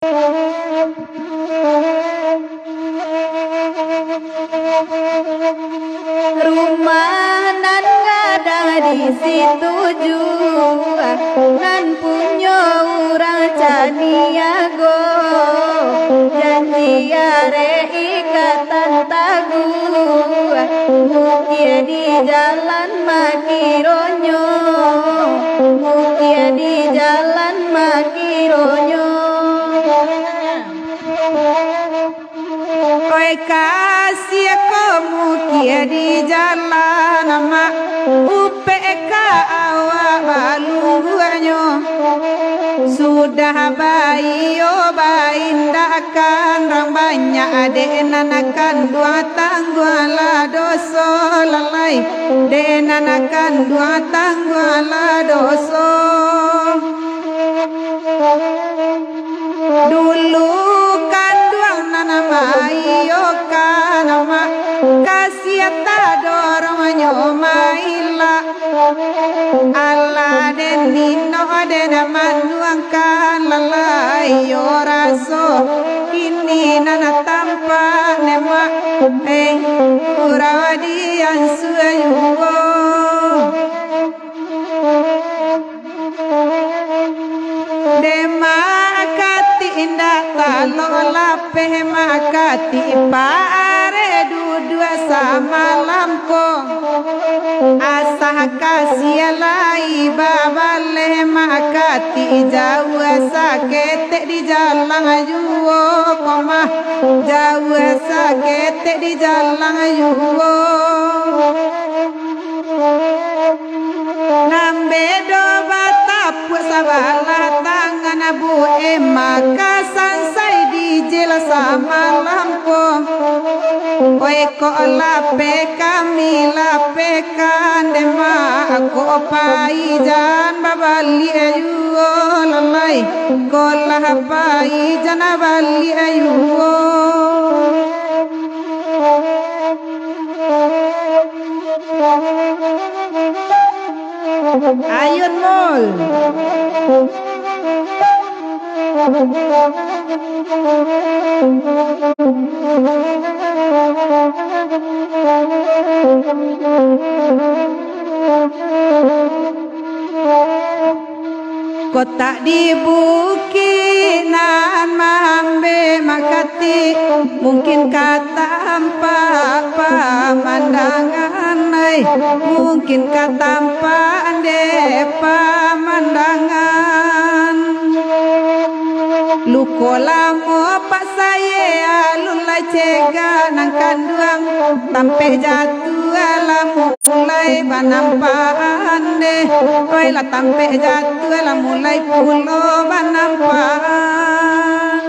Rumah nan ada di situ juga, nan punya orang caniago, janji are ikatan taguh, mukia di jalan makironyo, mukia di jalan makironyo. Oi kasih kamu kia di jalan nama UPK awak balungguanyo sudah bayi indakan rang banyak denanakan dua tangguala doso lalai denanakan dua tangguala doso dulu nama iyo kanama kasiata dorong maila Allah den dino den manuangkan lalai yo raso ini nana tampa nema urawadi yang suayuwo dema indah talola pehmakati pare dua sama lampo asah kasih lai babale makati jauh sakit di jalan juwo koma jauh sakit di jalan juwo nambe do batap sabalah tangan bu maka sansai di jelas sama lampu oi ko lape kami lape kandema aku pai jan babali ayu lalai ko lapai jan babali ayu ayun mul kota di bukinan mambe makati mungkin kata empat pemandangan mungkin kata empat pemandangan lukola mo pak saya lulai cega nang kanduang tampe jatuh alam mulai banampaan deh oi la tampe jatuh alam mulai pulo banampaan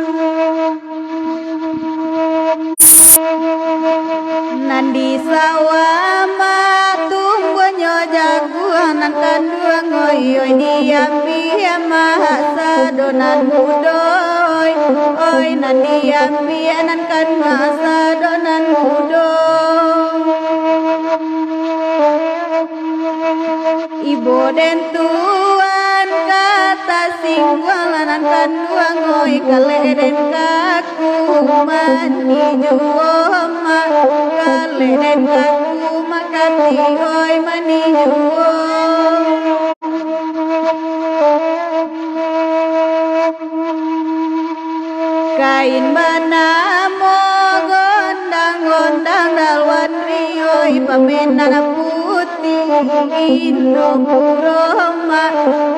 nandi sawama tunggunya jaguan nang kanduang oi oi diambi mahasa donan mudoy oi nandi ambi nan kan mahasa donan mudoy ibu den tuan kata singwalan kan duang oi kale den kaku mani juoma kale den kaku makati oi mani juoma kain banamo gondang-gondang dalwan rioi pamenan putih indo puroma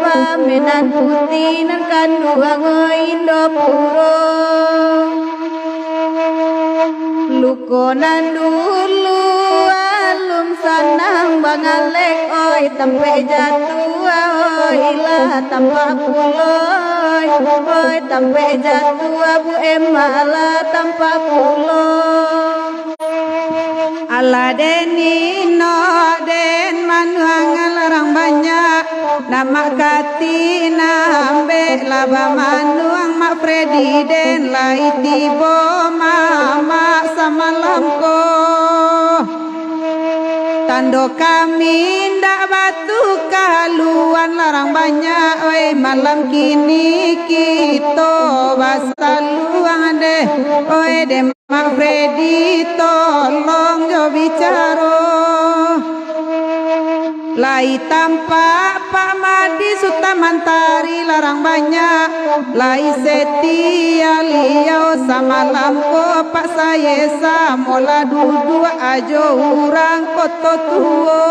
pamenan putih nan kanduang indo puro lukonan dulu alum sanang bangalek oi tampe jatuh oi lah tampa puloy oi tampe jatuh abu emala tampa pulo ala denino den manuangal orang banyak nama katina ambe laba manuang mak Freddy den lai tibo mama sama lamko tan Tando kami ndak batu kaluan larang banyak oi malam kini kita basaluang deh oi Demak Freddy tolong jo bicara lai tampak Pak Madi Sutamantari larang banyak lai setia liau sama lampu Pak saya samola duduk ajo urang koto tuo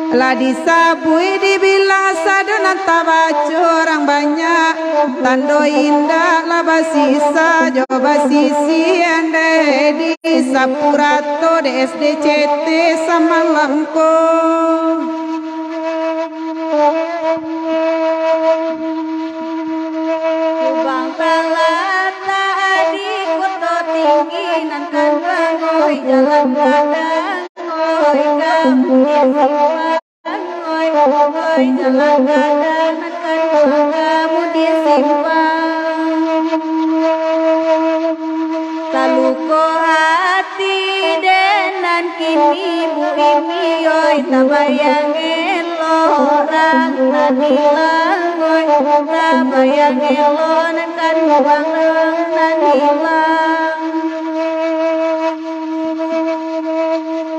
lah disabui dibilang sadonan tabaco orang banyak tando indah lah basisa coba sisi ande di Sapurato di SDCT sama lampu Lubang Talata di kota tinggi nankan bangoi jalan gadang oi kamu disimpan oi jalan gadang nankan kamu disimpan lalu ko hati denan kini bu ini oi tabayang orang nanilang oi tabayang elonan kan bang nanilang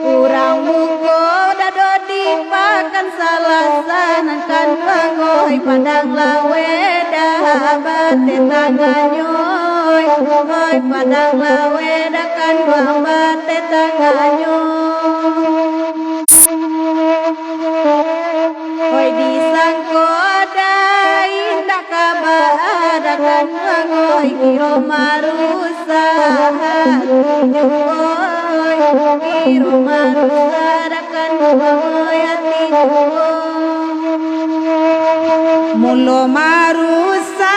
kurang muko dado dipakan salasanan kan bangoi padang lawe dahabate tanganyoy oi padang lawe dakan bate tanganyoy oi disangkoda indah kabadakan oi kiro marusa oi kiro marusa dakan oi ati mulo marusa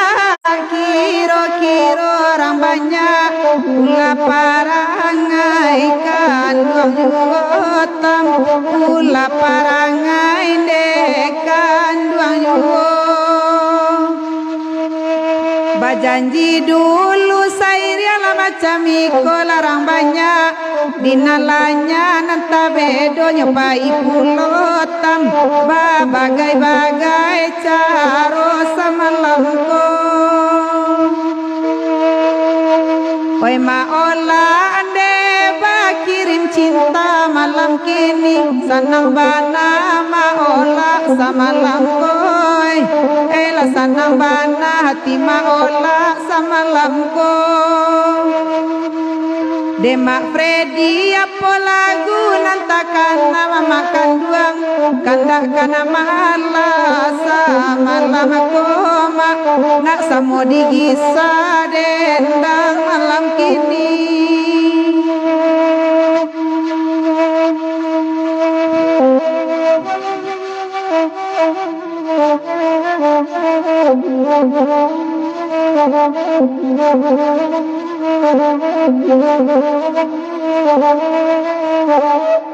kiro-kiro orang banyak pula parangai kan duang pula parangai dekan duang bajanji dulu sairia lah macam iko larang banyak dinalanya nanta bedo nyobai pulotam bagai-bagai caro sama lampu oi maola ande kirim cinta malam kini sanang bana maola sama lampoy ela sanang bana hati maola sama lampoy Demak Freddy apa lagu nantakan nama makan duang kandak kana mahala sama lama koma nak samo digisa dendang malam kini Thank you.